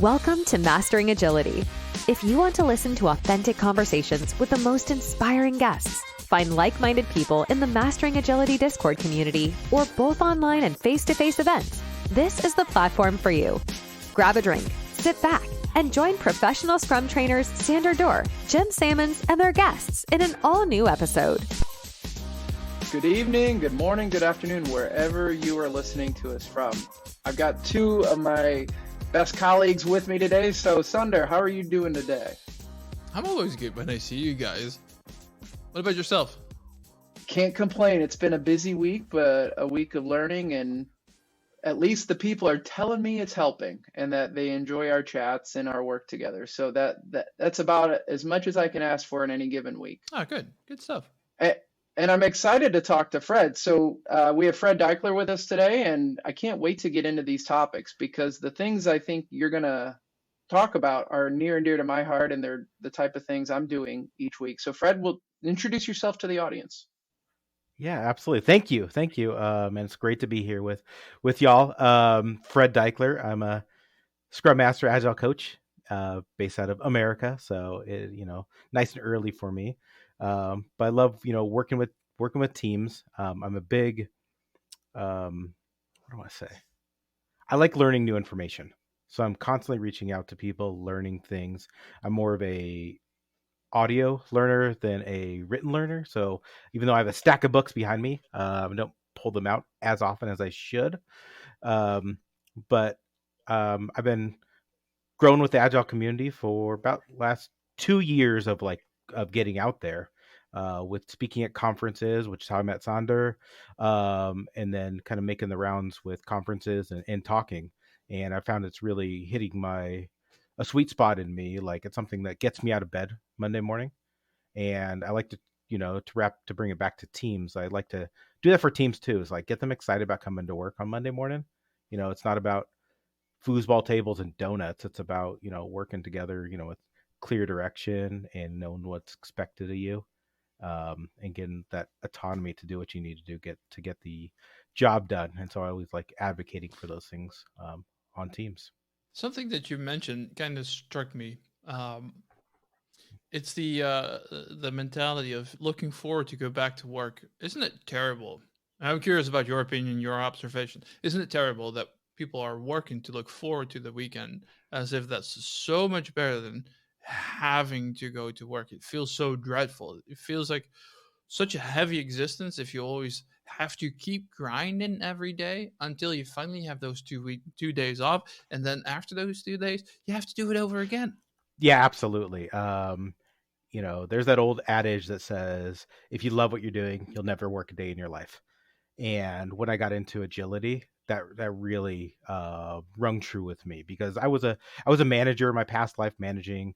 Welcome to Mastering Agility. If you want to listen to authentic conversations with the most inspiring guests, find like-minded people in the Mastering Agility Discord community, or both online and face-to-face events, this is the platform for you. Grab a drink, sit back, and join professional Scrum trainers Sander Dorr, Jen Sammons, and their guests in an all-new episode. Good evening, good morning, good afternoon, wherever you are listening to us from. I've got two of my best colleagues with me today. So, Sander, how are you doing today? I'm always good when I see you guys. What about yourself? Can't complain. It's been a busy week, but a week of learning, and at least the people are telling me it's helping and that they enjoy our chats and our work together. So that's about as much as I can ask for in any given week. Ah, good stuff. And I'm excited to talk to Fred. So we have Fred Deichler with us today, and I can't wait to get into these topics because the things I think you're going to talk about are near and dear to my heart, and they're the type of things I'm doing each week. So Fred, will introduce yourself to the audience. Yeah, absolutely. Thank you. And it's great to be here with y'all. Fred Deichler. I'm a Scrum Master Agile coach based out of America. So, nice and early for me. But I love, working with teams. I'm a big, what do I say? I like learning new information. So I'm constantly reaching out to people, learning things. I'm more of a audio learner than a written learner. So even though I have a stack of books behind me, I don't pull them out as often as I should. But I've been growing with the Agile community for about last 2 years of getting out there with speaking at conferences, which is how I met Sander, and then kind of making the rounds with conferences and talking. And I found it's really hitting a sweet spot in me. Like, it's something that gets me out of bed Monday morning. And I like to, to bring it back to teams. I like to do that for teams too, is like get them excited about coming to work on Monday morning. It's not about foosball tables and donuts. It's about, working together, with clear direction and knowing what's expected of you, and getting that autonomy to do what you need to do, to get the job done. And so I always like advocating for those things on teams. Something that you mentioned kind of struck me. It's the mentality of looking forward to go back to work. Isn't it terrible? I'm curious about your opinion, your observation. Isn't it terrible that people are working to look forward to the weekend as if that's so much better than having to go to work? It feels so dreadful. It feels like such a heavy existence if you always have to keep grinding every day until you finally have those 2 days off, and then after those 2 days you have to do it over again. Yeah, absolutely. There's that old adage that says if you love what you're doing, you'll never work a day in your life. And when I got into agility, that really rung true with me, because I was a manager in my past life, managing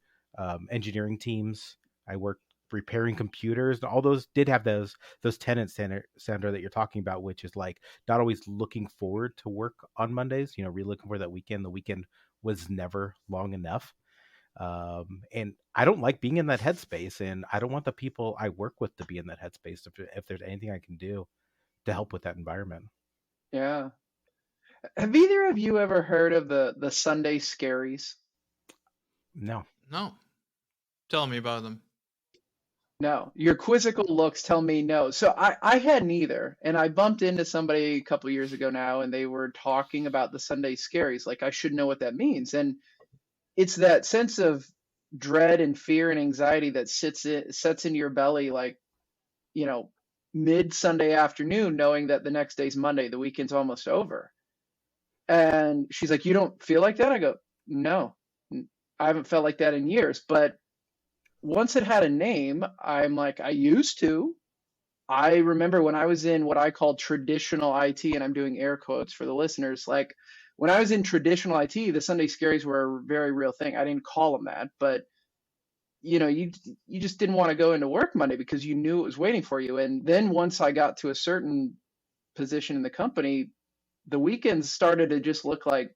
engineering teams. I worked repairing computers, and all those did have those tenets, Sandra, that you're talking about, which is like not always looking forward to work on Mondays. Really looking for that weekend. The weekend was never long enough, and I don't like being in that headspace, and I don't want the people I work with to be in that headspace. If there's anything I can do to help with that environment. Yeah. Have either of you ever heard of the Sunday scaries? No. Tell me about them. No. Your quizzical looks tell me no. So I hadn't either. And I bumped into somebody a couple years ago now, and they were talking about the Sunday scaries. Like, I should know what that means. And it's that sense of dread and fear and anxiety that sets in your belly, like, mid Sunday afternoon, knowing that the next day's Monday, the weekend's almost over. And she's like, "You don't feel like that?" I go, "No, I haven't felt like that in years." But once it had a name, I'm like, I used to. I remember when I was in what I call traditional IT, and I'm doing air quotes for the listeners. Like, when I was in traditional IT, the Sunday scaries were a very real thing. I didn't call them that, but you just didn't want to go into work Monday because you knew it was waiting for you. And then once I got to a certain position in the company, the weekends started to just look like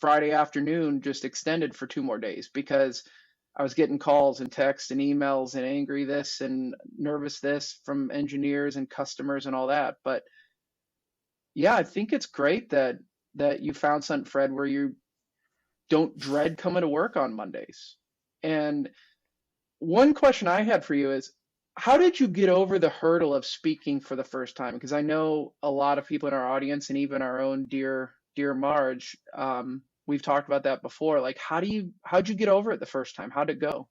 Friday afternoon just extended for 2 more days, because I was getting calls and texts and emails and angry this and nervous this from engineers and customers and all that. But yeah, I think it's great that you found something, Fred, where don't dread coming to work on Mondays. And one question I had for you is, how did you get over the hurdle of speaking for the first time? Because I know a lot of people in our audience, and even our own dear Marge, we've talked about that before. Like, how'd you get over it the first time? How'd it go?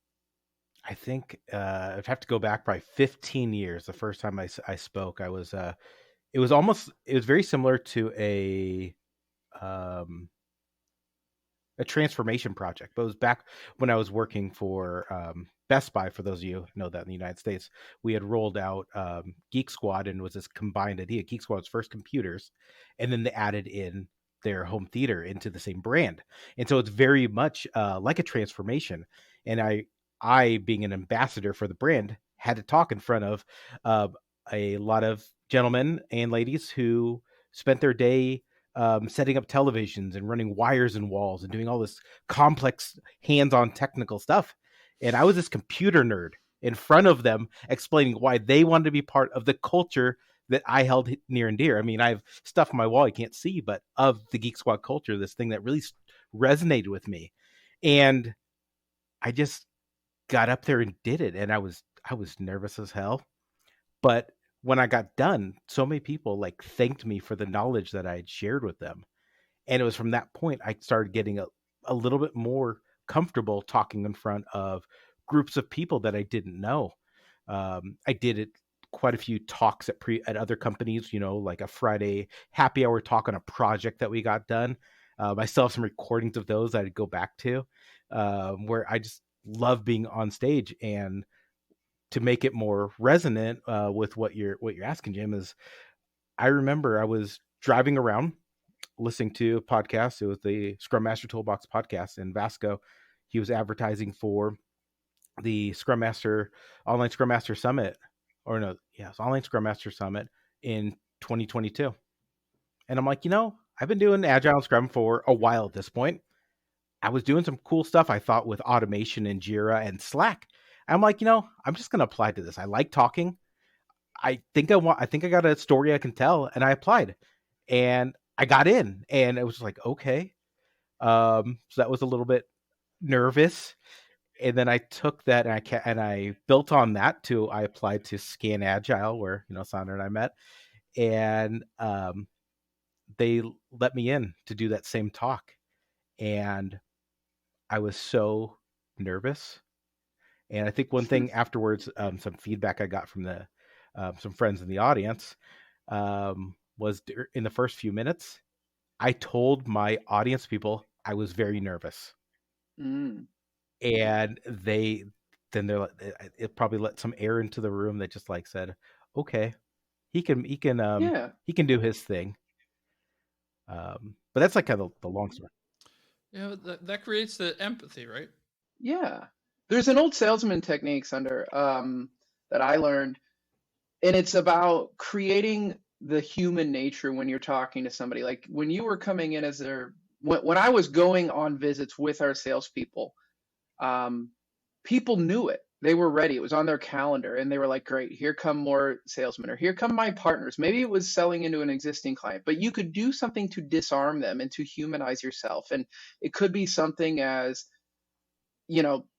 I think I'd have to go back probably 15 years. The first time I spoke, it was very similar to um, a transformation project, but it was back when I was working for Best Buy. For those of you who know that in the United States, we had rolled out Geek Squad, and it was this combined idea. Geek Squad was first computers, and then they added in their home theater into the same brand, and so it's very much like a transformation. And I being an ambassador for the brand, had to talk in front of a lot of gentlemen and ladies who spent their day setting up televisions and running wires and walls and doing all this complex hands-on technical stuff. And I was this computer nerd in front of them explaining why they wanted to be part of the culture that I held near and dear. I mean, I have stuff on my wall you can't see, but of the Geek Squad culture, this thing that really resonated with me. And I just got up there and did it. And I was nervous as hell. But when I got done, so many people like thanked me for the knowledge that I had shared with them. And it was from that point I started getting a little bit more comfortable talking in front of groups of people that I didn't know. I did it quite a few talks at other companies, like a Friday happy hour talk on a project that we got done. I still have some recordings of those that I'd go back to, where I just love being on stage. And to make it more resonant with what you're asking, Jim, is I remember I was driving around listening to a podcast. It was the Scrum Master Toolbox podcast, and Vasco, he was advertising for the Online Scrum Master Summit, Online Scrum Master Summit in 2022. And I'm like, I've been doing Agile and Scrum for a while at this point. I was doing some cool stuff, I thought, with automation and Jira and Slack. I'm like, I'm just going to apply to this. I like talking. I think I got a story I can tell, and I applied, and I got in, and it was like, okay. So that was a little bit nervous, and then I took that and I built on that I applied to Scan Agile, where Sandra and I met, and they let me in to do that same talk, and I was so nervous. And I think one thing afterwards, some feedback I got from some friends in the audience, was in the first few minutes, I told my audience people I was very nervous. And they're like, it probably let some air into the room that just like said, okay, he can do his thing. But that's like kind of the long story. Yeah, that creates the empathy, right? Yeah. There's an old salesman technique, Sunder, that I learned, and it's about creating the human nature when you're talking to somebody. Like when you were coming in when I was going on visits with our salespeople, people knew it. They were ready. It was on their calendar, and they were like, great, here come more salesmen, or here come my partners. Maybe it was selling into an existing client, but you could do something to disarm them and to humanize yourself. And it could be something as,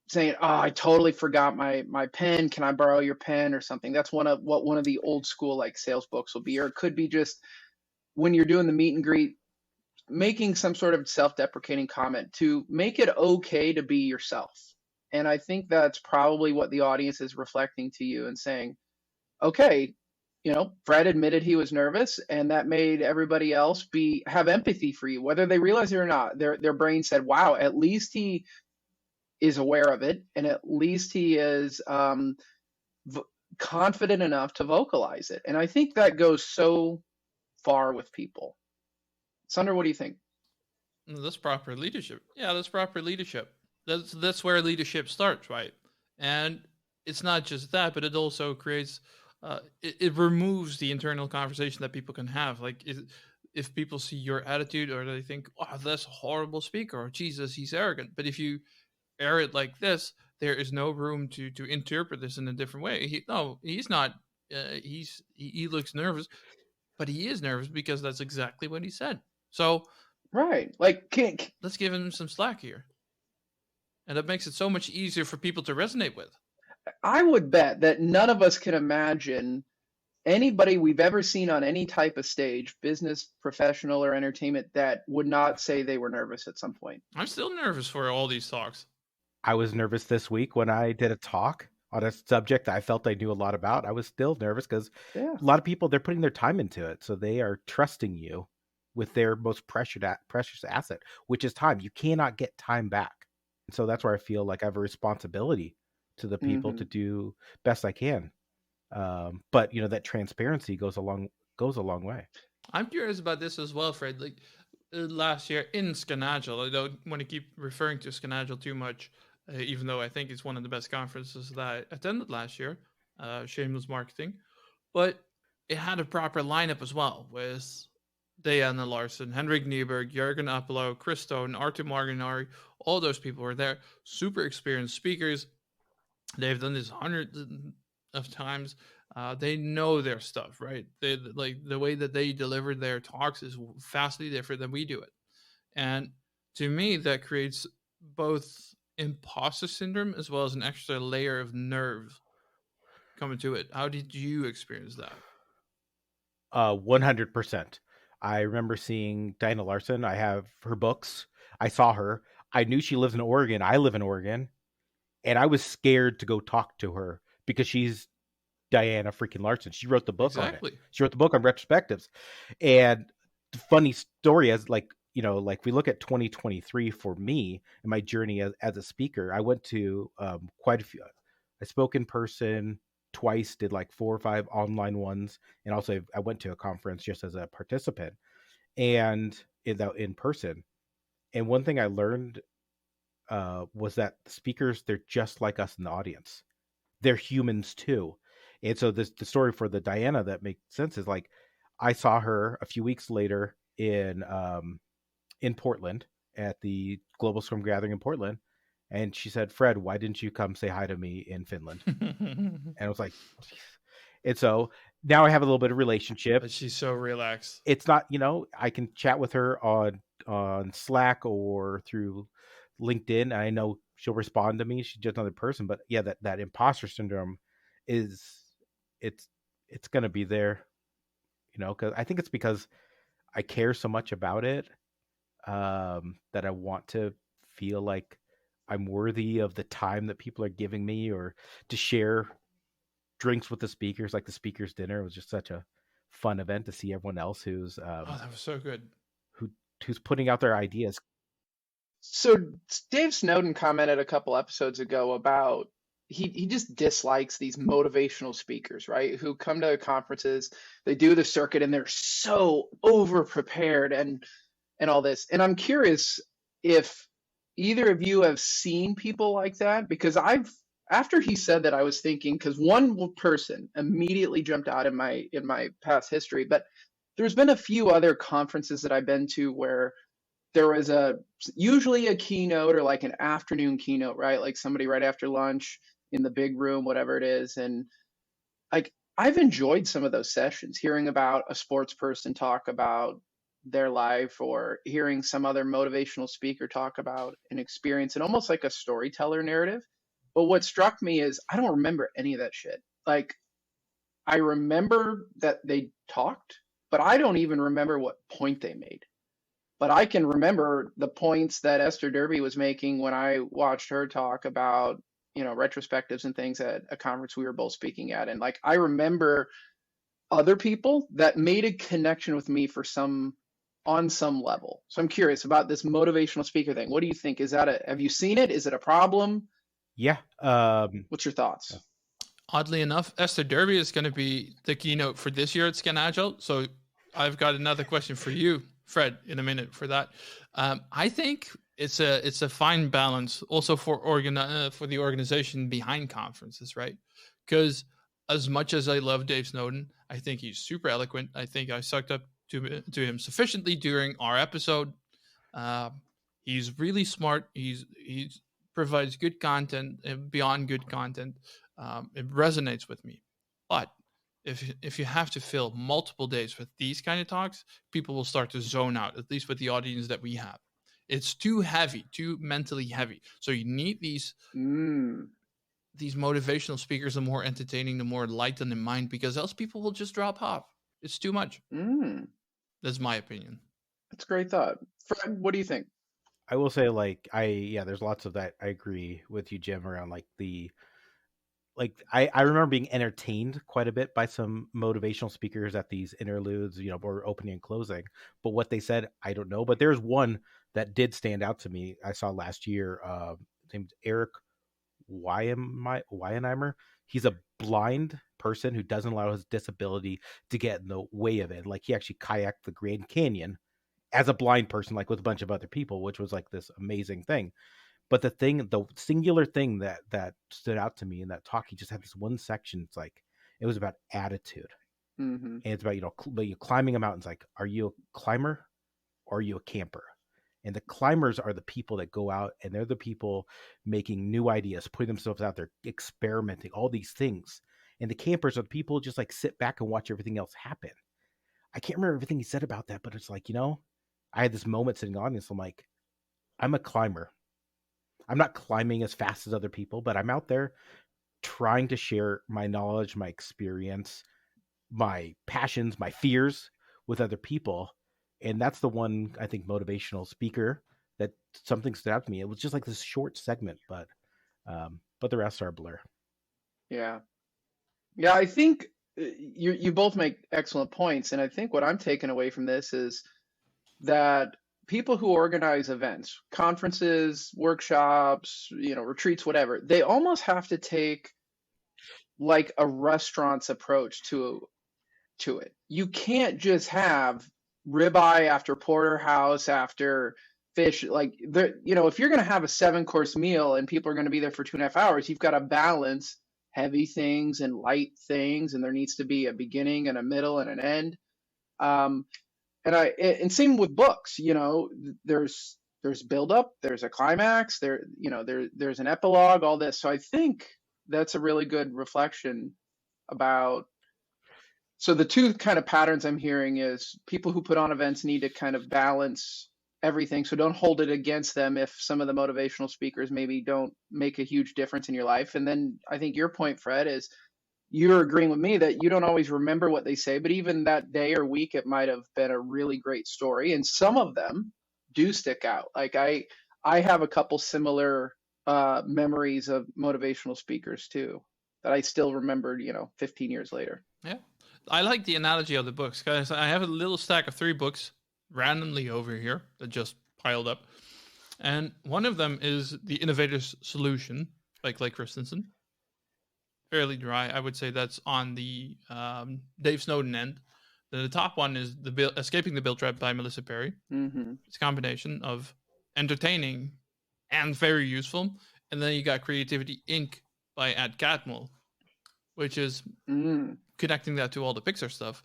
saying, oh, I totally forgot my pen. Can I borrow your pen or something? That's one of the old school like sales books will be. Or it could be just when you're doing the meet and greet, making some sort of self-deprecating comment to make it okay to be yourself. And I think that's probably what the audience is reflecting to you and saying, okay, Fred admitted he was nervous, and that made everybody else have empathy for you, whether they realize it or not. Their brain said, wow, at least he is aware of it, and at least he is confident enough to vocalize it. And I think that goes so far with people. Sunder, what do you think? That's proper leadership. Yeah, that's proper leadership. That's where leadership starts, right? And it's not just that, but it also creates, it removes the internal conversation that people can have. Like if people see your attitude, or they think, oh, that's a horrible speaker, or Jesus, he's arrogant. But if you air it like this, there is no room to interpret this in a different way. He's not. He looks nervous, but he is nervous because that's exactly what he said. So Right. Like, Let's give him some slack here. And that makes it so much easier for people to resonate with. I would bet that none of us can imagine anybody we've ever seen on any type of stage, business, professional, or entertainment, that would not say they were nervous at some point. I'm still nervous for all these talks. I was nervous this week when I did a talk on a subject I felt I knew a lot about. I was still nervous because Yeah. a lot of people, they're putting their time into it. So they are trusting you with their most precious asset, which is time. You cannot get time back. And so that's where I feel like I have a responsibility to the people to do best I can. But that transparency goes a long way. I'm curious about this as well, Fred. Like last year in Scanagile, I don't want to keep referring to Scanagile too much, even though I think it's one of the best conferences that I attended last year. Shameless marketing, but it had a proper lineup as well with Diana Larson, Henrik Nieberg, Jürgen Apollo, Chris Stone, Artur Marginari. All those people were there. Super experienced speakers. They've done this hundreds of times. They know their stuff, right? They like the way that they deliver their talks is vastly different than we do it. And to me, that creates both imposter syndrome as well as an extra layer of nerve coming to it. How did you experience that? 100%. I remember seeing Diana Larson. I have her books. I saw her. I knew she lives in Oregon. I live in Oregon. And I was scared to go talk to her because she's Diana freaking Larson. She wrote the book on it. She wrote the book on retrospectives. And the funny story is like we look at 2023 for me and my journey as a speaker, I went to quite a few. I spoke in person twice, did like 4 or 5 online ones. And also I went to a conference just as a participant and in person. And one thing I learned was that speakers, they're just like us in the audience. They're humans too. And so the story for the Diana that makes sense is like, I saw her a few weeks later in Portland at the Global Scrum Gathering in Portland. And she said, Fred, why didn't you come say hi to me in Finland? And I was like, and so now I have a little bit of relationship. But she's so relaxed. It's not, I can chat with her on Slack or through LinkedIn. I know she'll respond to me. She's just another person. But yeah, that imposter syndrome it's going to be there, because I think it's because I care so much about it that I want to feel like I'm worthy of the time that people are giving me, or to share drinks with the speakers. Like the speakers dinner was just such a fun event to see everyone else who's that was so good, who's putting out their ideas. So Dave Snowden commented a couple episodes ago about he just dislikes these motivational speakers, right? Who come to conferences, they do the circuit, and they're so over prepared and all this. And I'm curious if either of you have seen people like that, because after he said that, I was thinking, because one person immediately jumped out in my past history, but there's been a few other conferences that I've been to where there was usually a keynote or like an afternoon keynote, right? Like somebody right after lunch in the big room, whatever it is. And like, I've enjoyed some of those sessions, hearing about a sports person talk about their life, or hearing some other motivational speaker talk about an experience, and almost like a storyteller narrative. But what struck me is I don't remember any of that shit. Like, I remember that they talked, but I don't even remember what point they made. But I can remember the points that Esther Derby was making when I watched her talk about, retrospectives and things at a conference we were both speaking at. And like, I remember other people that made a connection with me on some level. So I'm curious about this motivational speaker thing. What do you think? Have you seen it? Is it a problem? Yeah. What's your thoughts? Oddly enough, Esther Derby is going to be the keynote for this year at Scan Agile. So I've got another question for you, Fred, in a minute for that. I think it's a fine balance also for the organization behind conferences, right? Because as much as I love Dave Snowden, I think he's super eloquent. I think I sucked up to him sufficiently during our episode. He's really smart. He provides good content and beyond good content. It resonates with me. But if you have to fill multiple days with these kind of talks, people will start to zone out, at least with the audience that we have. It's too heavy, too mentally heavy. So you need these motivational speakers, the more entertaining, the more light on the mind, because else people will just drop off. It's too much. That's my opinion. That's a great thought. Fred, what do you think? I will say, like, there's lots of that. I agree with you, Jim, around I remember being entertained quite a bit by some motivational speakers at these interludes, or opening and closing. But what they said, I don't know. But there's one that did stand out to me. I saw last year. His name's Eric Weihenheimer. He's a blind person who doesn't allow his disability to get in the way of it. Like, he actually kayaked the Grand Canyon as a blind person, like with a bunch of other people, which was like this amazing thing. But the singular thing that stood out to me in that talk, he just had this one section. It's like, it was about attitude. And it's about, you climbing a mountain. It's like, are you a climber or are you a camper? And the climbers are the people that go out, and they're the people making new ideas, putting themselves out there, experimenting, all these things. And the campers are the people who just like sit back and watch everything else happen. I can't remember everything he said about that, but it's like, I had this moment sitting in the audience. I'm like, I'm a climber. I'm not climbing as fast as other people, but I'm out there trying to share my knowledge, my experience, my passions, my fears with other people. And that's the one, I think, motivational speaker that something stood out to me. It was just like this short segment, but the rest are a blur. Yeah. I think you both make excellent points. And I think what I'm taking away from this is that people who organize events, conferences, workshops, retreats, whatever, they almost have to take like a restaurant's approach to it. You can't just have ribeye after porterhouse after fish. Like, if you're going to have a 7-course meal and people are going to be there for 2.5 hours, you've got to balance heavy things and light things, and there needs to be a beginning and a middle and an end. And same with books. There's buildup, there's a climax, there's an epilogue, all this. So I think that's a really good reflection about. So the two kind of patterns I'm hearing is people who put on events need to kind of balance everything. So don't hold it against them if some of the motivational speakers maybe don't make a huge difference in your life. And then I think your point, Fred, is you're agreeing with me that you don't always remember what they say, but even that day or week, it might have been a really great story. And some of them do stick out. Like I have a couple similar memories of motivational speakers too, that I still remembered, 15 years later. Yeah. I like the analogy of the books, guys. I have a little stack of 3 books randomly over here that just piled up. And one of them is The Innovator's Solution by Clay Christensen. Fairly dry. I would say that's on the Dave Snowden end. Then the top one is Escaping the Bill Trap by Melissa Perry. It's a combination of entertaining and very useful. And then you got Creativity Inc. by Ed Catmull, which is connecting that to all the Pixar stuff.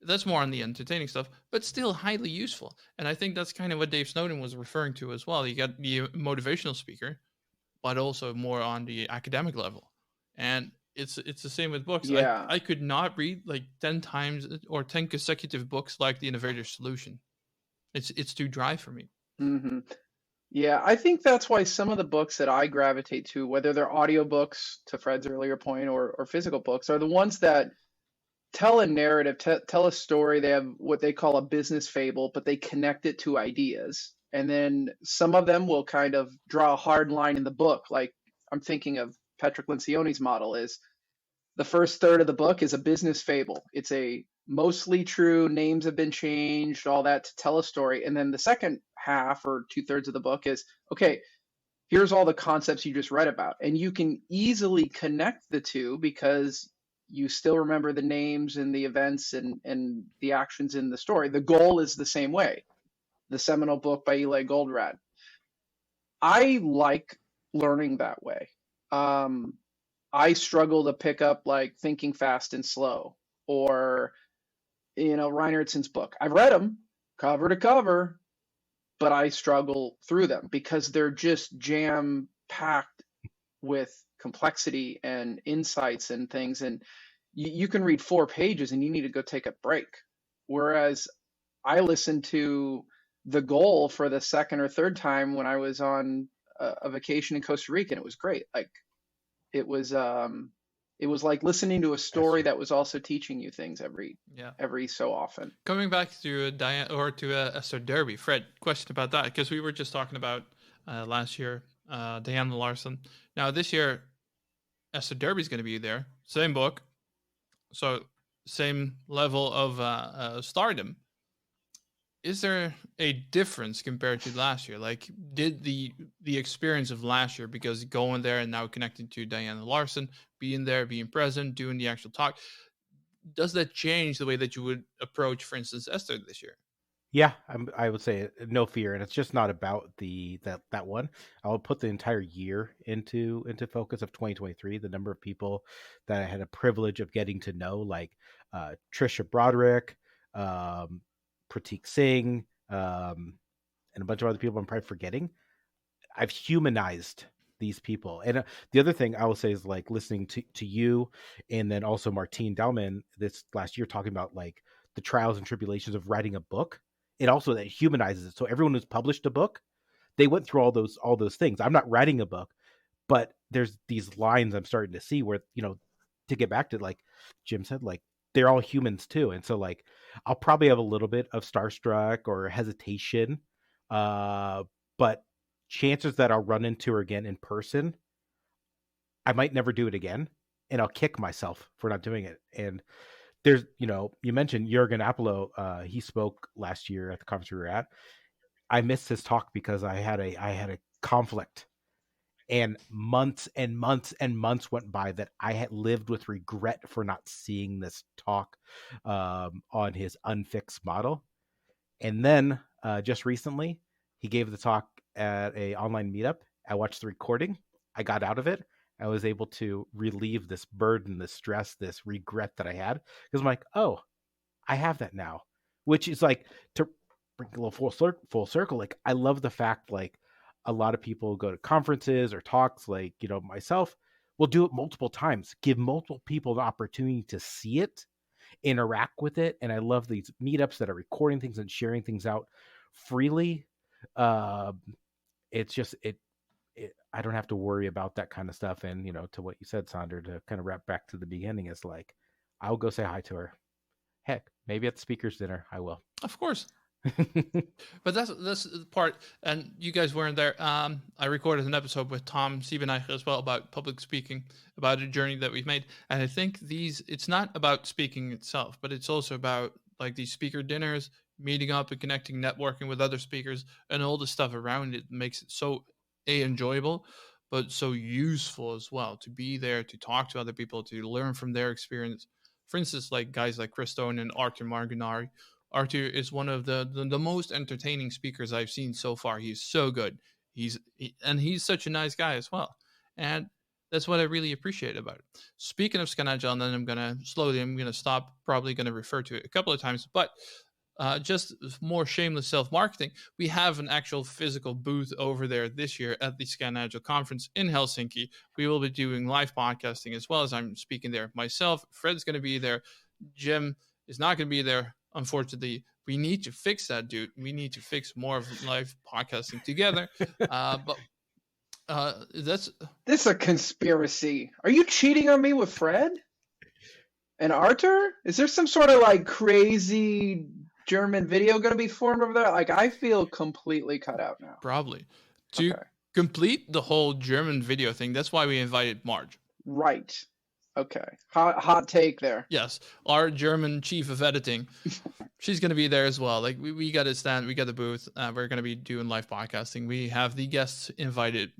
That's more on the entertaining stuff, but still highly useful. And I think that's kind of what Dave Snowden was referring to as well. You got the motivational speaker, but also more on the academic level. And it's the same with books. Yeah. I could not read like 10 times or 10 consecutive books like The Innovator's Solution. It's too dry for me. Yeah, I think that's why some of the books that I gravitate to, whether they're audiobooks, to Fred's earlier point, or physical books, are the ones that tell a narrative, tell a story. They have what they call a business fable, but they connect it to ideas. And then some of them will kind of draw a hard line in the book. Like I'm thinking of Patrick Lencioni's model is the first third of the book is a business fable. It's a mostly true, names have been changed, all that to tell a story. And then the second half or 2/3 of the book is, okay, here's all the concepts you just read about. And you can easily connect the two because you still remember the names and the events and the actions in the story. The goal is the same way. The seminal book by Eli Goldratt. I like learning that way. I struggle to pick up like Thinking Fast and Slow or, Reinertsen's book. I've read them cover to cover, but I struggle through them because they're just jam packed with complexity and insights and things. And you can read 4 pages and you need to go take a break. Whereas I listened to the goal for the second or third time when I was on a vacation in Costa Rica, and it was great. Like it was like listening to a story that was also teaching you things every so often. Coming back to Diane or to Esther Derby, Fred, question about that, because we were just talking about last year Diana Larson. Now this year, Esther Derby's going to be there, same book, so same level of stardom. Is there a difference compared to last year? Like, did the experience of last year, because going there and now connecting to Diana Larson, being there, being present, doing the actual talk, does that change the way that you would approach, for instance, Esther this year? Yeah, I would say no fear, and it's just not about that one. I'll put the entire year into focus of 2023. The number of people that I had a privilege of getting to know, like Trisha Broderick, Pratik Singh, and a bunch of other people I'm probably forgetting. I've humanized these people. And the other thing I will say is, like, listening to you, and then also Martine Dalman this last year talking about like the trials and tribulations of writing a book. It also that humanizes it. So everyone who's published a book, they went through all those things. I'm not writing a book, but there's these lines I'm starting to see where, to get back to, like Jim said, like they're all humans too. And so, like, I'll probably have a little bit of starstruck or hesitation, but chances that I'll run into her again in person, I might never do it again, and I'll kick myself for not doing it. And there's, you mentioned Jürgen Apollo. He spoke last year at the conference we were at. I missed his talk because I had a conflict, and months and months and months went by that I had lived with regret for not seeing this talk on his unfixed model. And then just recently, he gave the talk at a online meetup. I watched the recording. I got out of it. I was able to relieve this burden, this stress, this regret that I had, because I'm like, oh, I have that now, which is like, to bring a little full circle. Like, I love the fact, like, a lot of people go to conferences or talks, like, myself will do it multiple times, give multiple people the opportunity to see it, interact with it. And I love these meetups that are recording things and sharing things out freely. It's just, I don't have to worry about that kind of stuff. And, to what you said, Sandra, to kind of wrap back to the beginning, is like, I'll go say hi to her. Heck, maybe at the speaker's dinner, I will. Of course. But that's the part, and you guys weren't there. I recorded an episode with Tom Siebeneicher as well about public speaking, about a journey that we've made. And I think it's not about speaking itself, but it's also about, like, these speaker dinners, meeting up and connecting, networking with other speakers, and all the stuff around it makes it so enjoyable, but so useful as well, to be there, to talk to other people, to learn from their experience. For instance, like guys like Chris Stone and Arthur Marginari. Arthur is one of the most entertaining speakers I've seen so far. He's so good. He's such a nice guy as well. And that's what I really appreciate about it. Speaking of Scan Agile, and then I'm going to stop, probably going to refer to it a couple of times, but just more shameless self-marketing, we have an actual physical booth over there this year at the Scan Agile conference in Helsinki. We will be doing live podcasting as well as I'm speaking there myself. Fred's going to be there. Jim is not going to be there, unfortunately. We need to fix that, dude. We need to fix more of live podcasting together. But this is a conspiracy. Are you cheating on me with Fred and Arthur? Is there some sort of like crazy German video going to be formed over there? Like, I feel completely cut out now. Probably. To complete the whole German video thing, that's why we invited Marge. Right. Okay. Hot take there. Yes. Our German chief of editing. She's going to be there as well. Like, we got a stand, we got the booth. We're going to be doing live podcasting. We have the guests invited.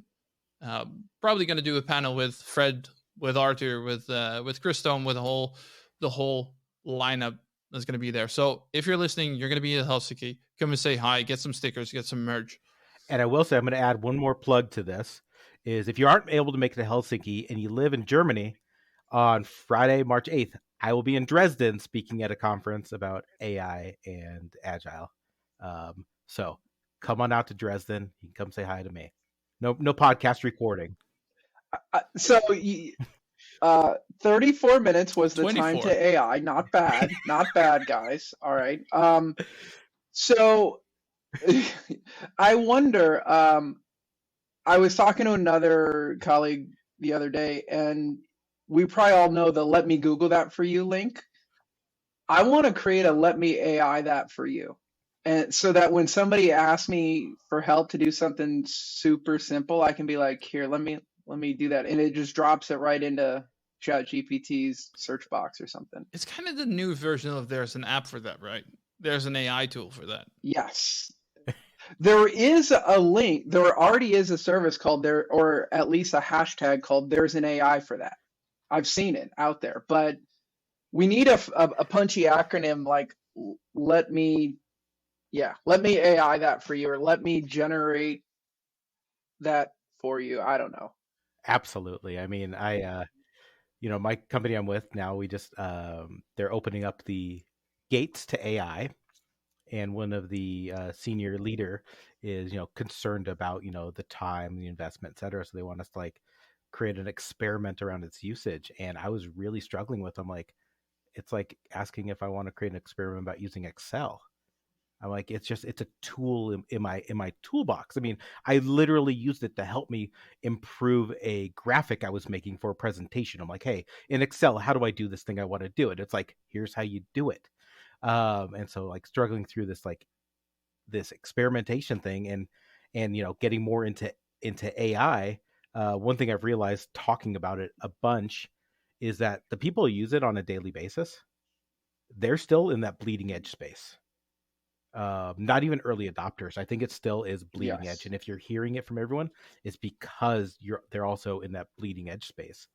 Probably going to do a panel with Fred, with Arthur, with Chris Stone, with the whole lineup that's going to be there. So if you're listening, you're going to be in Helsinki. Come and say hi, get some stickers, get some merch. And I will say, I'm going to add one more plug to this, is if you aren't able to make it to Helsinki and you live in Germany, on Friday, March 8th, I will be in Dresden speaking at a conference about AI and Agile. So come on out to Dresden. You can come say hi to me. No podcast recording. 34 minutes was the time 24. to AI. Not bad. Not bad, guys. All right. So I wonder, I was talking to another colleague the other day, and we probably all know the "Let me Google that for you" link. I want to create a "Let me AI that for you," and so that when somebody asks me for help to do something super simple, I can be like, "Here, let me do that," and it just drops it right into ChatGPT's search box or something. It's kind of the new version of there's an app for that, right? There's an AI tool for that. Yes. There is a link. There already is a service called there, or at least a hashtag called "There's an AI for that." I've seen it out there, but we need a punchy acronym like let me AI that for you, or let me generate that for you. I don't know. Absolutely. I mean, my company I'm with now, we just they're opening up the gates to AI, and one of the senior leader is concerned about the time, the investment, et cetera. So they want us to like create an experiment around its usage. And I was really struggling with them. Like, it's like asking if I want to create an experiment about using Excel. I'm like, it's a tool in my toolbox. I mean, I literally used it to help me improve a graphic I was making for a presentation. I'm like, hey, in Excel, how do I do this thing I want to do? And it's like, here's how you do it. And so like struggling through this experimentation thing, and getting more into AI. One thing I've realized talking about it a bunch is that the people who use it on a daily basis, they're still in that bleeding edge space. Not even early adopters. I think it still is bleeding Yes. edge. And if you're hearing it from everyone, it's because they're also in that bleeding edge space.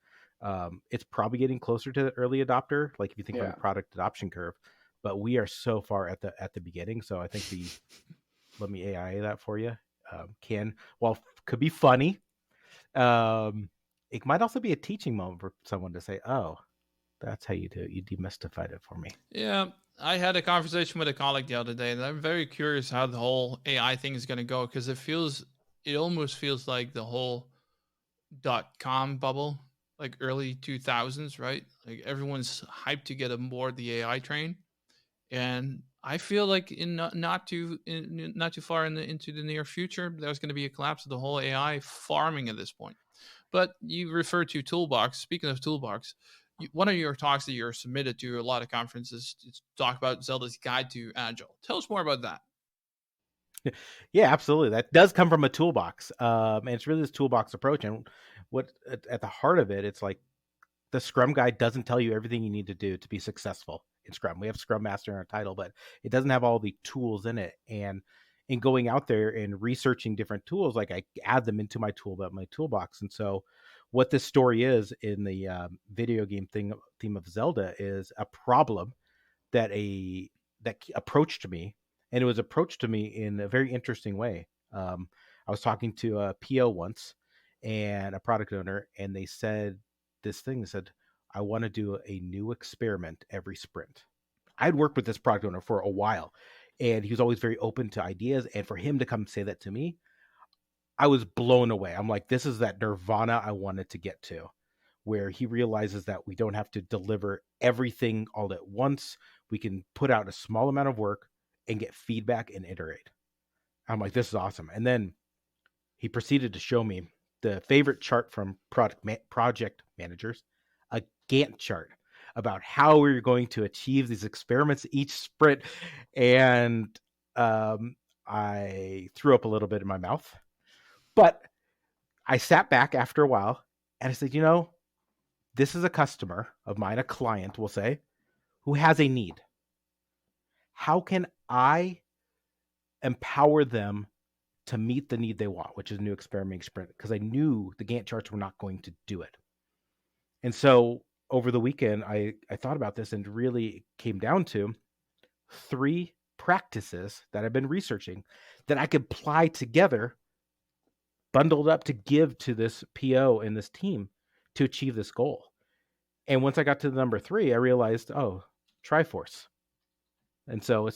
It's probably getting closer to the early adopter, like if you think on Yeah. the product adoption curve, but we are so far at the beginning. So I think the let me AI that for you could be funny. It might also be a teaching moment for someone to say, "Oh, that's how you do it. You demystified it for me." Yeah, I had a conversation with a colleague the other day, and I'm very curious how the whole AI thing is going to go, because it almost feels like the whole .com bubble, like early 2000s, right? Like everyone's hyped to get aboard the AI train, and I feel like in not too far into the near future, there's going to be a collapse of the whole AI farming at this point. But you refer to Toolbox. Speaking of Toolbox, one of your talks that you're submitted to a lot of conferences is talk about Zelda's Guide to Agile. Tell us more about that. Yeah, absolutely. That does come from a toolbox, and it's really this toolbox approach. And what at the heart of it, it's like the Scrum Guide doesn't tell you everything you need to do to be successful in Scrum. We have Scrum Master in our title, but it doesn't have all the tools in it. And in going out there and researching different tools, like I add them into my toolbox. And so, what this story is in the video game theme of Zelda is a problem that approached me, and it was approached to me in a very interesting way. I was talking to a PO once and a product owner, and they said this thing. They said, "I want to do a new experiment every sprint." I'd worked with this product owner for a while, and he was always very open to ideas. And for him to come say that to me, I was blown away. I'm like, this is that nirvana I wanted to get to, where he realizes that we don't have to deliver everything all at once. We can put out a small amount of work and get feedback and iterate. I'm like, this is awesome. And then he proceeded to show me the favorite chart from project managers, a Gantt chart about how we're going to achieve these experiments each sprint. And I threw up a little bit in my mouth, but I sat back after a while and I said, this is a customer of mine, a client, we'll say, who has a need. How can I empower them to meet the need they want, which is a new experimenting sprint? Because I knew the Gantt charts were not going to do it. And so over the weekend, I thought about this, and really came down to 3 practices that I've been researching that I could apply together, bundled up, to give to this PO and this team to achieve this goal. And once I got to the number 3, I realized, Triforce. And so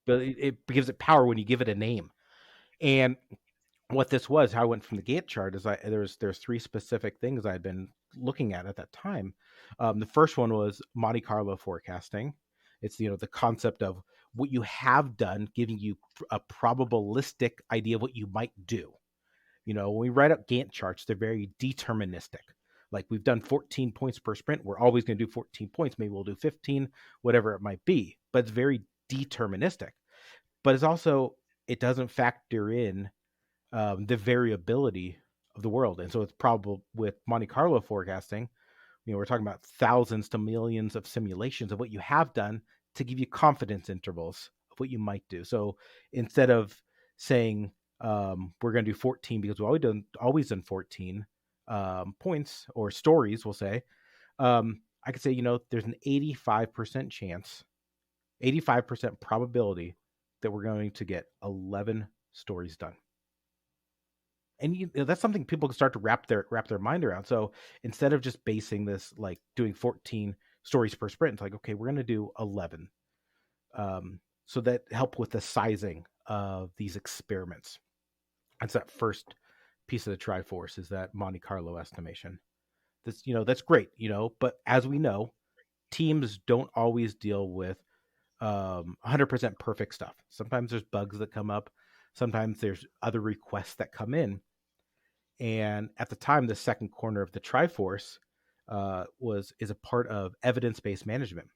it gives it power when you give it a name. And what this was, how I went from the Gantt chart, is there's three specific things I'd been looking at that time. The first one was Monte Carlo forecasting. It's the concept of what you have done, giving you a probabilistic idea of what you might do. When we write up Gantt charts, they're very deterministic. Like, we've done 14 points per sprint. We're always going to do 14 points. Maybe we'll do 15, whatever it might be. But it's very deterministic. But it doesn't factor in the variability of the world. And so it's probable with Monte Carlo forecasting, we're talking about thousands to millions of simulations of what you have done to give you confidence intervals of what you might do. So instead of saying we're going to do 14 because we've always done 14 points or stories, we'll say, I could say, there's an 85% chance, 85% probability that we're going to get 11 stories done. And that's something people can start to wrap their mind around. So instead of just basing this, like doing 14 stories per sprint, it's like, okay, we're going to do 11. So that help with the sizing of these experiments. That's that first piece of the Triforce, is that Monte Carlo estimation. That's great, but as we know, teams don't always deal with 100% perfect stuff. Sometimes there's bugs that come up. Sometimes there's other requests that come in. And at the time, the second corner of the Triforce is a part of evidence-based management.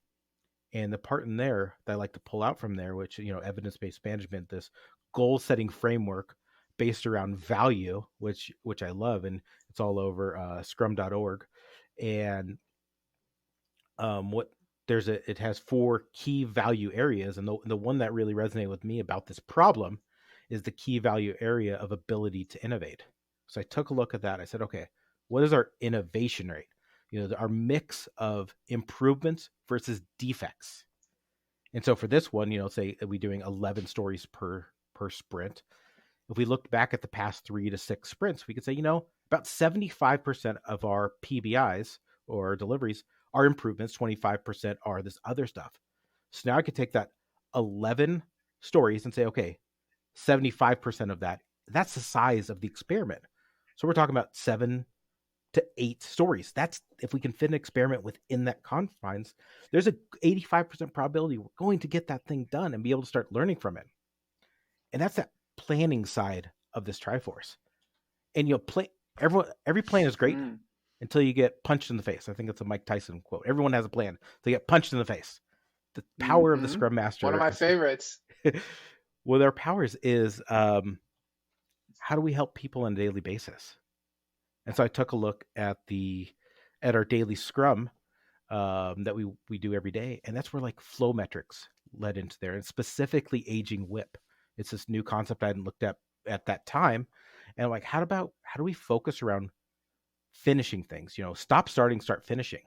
And the part in there that I like to pull out from there, which, evidence-based management, this goal-setting framework based around value, which I love, and it's all over scrum.org. And it has 4 key value areas, and the one that really resonated with me about this problem is the key value area of ability to innovate. So I took a look at that. I said, okay, what is our innovation rate? Our mix of improvements versus defects. And so for this one, say we're doing 11 stories per sprint. If we looked back at the past 3 to 6 sprints, we could say, about 75% of our PBIs or deliveries are improvements, 25% are this other stuff. So now I could take that 11 stories and say, okay, 75% of that's the size of the experiment. So we're talking about 7 to 8 stories. That's if we can fit an experiment within that confines, there's a 85% probability we're going to get that thing done and be able to start learning from it. And that's that planning side of this Triforce. And every plan is great until you get punched in the face. I think it's a Mike Tyson quote. Everyone has a plan until you get punched in the face. The power of the Scrum Master. One of my favorites. Well, their powers is how do we help people on a daily basis? And so I took a look at our daily Scrum that we do every day, and that's where like flow metrics led into there, and specifically aging WIP. It's this new concept I hadn't looked at that time, and I'm like, how do we focus around finishing things? Stop starting, start finishing.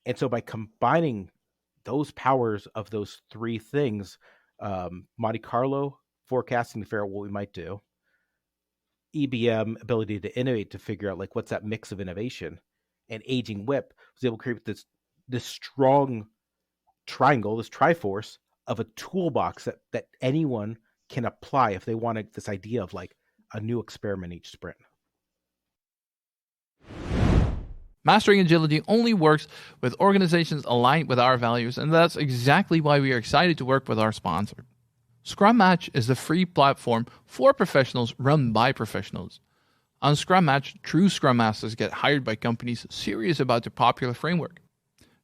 And so by combining those powers of those 3 things, Monte Carlo forecasting to figure out what we might do, EBM ability to innovate to figure out like what's that mix of innovation, and aging WIP was able to create this strong triangle, this Triforce of a toolbox that anyone can apply if they want this idea of like a new experiment each sprint. Mastering agility only works with organizations aligned with our values, and that's exactly why we are excited to work with our sponsor. Scrum Match is the free platform for professionals run by professionals. On Scrum Match, true Scrum Masters get hired by companies serious about the popular framework.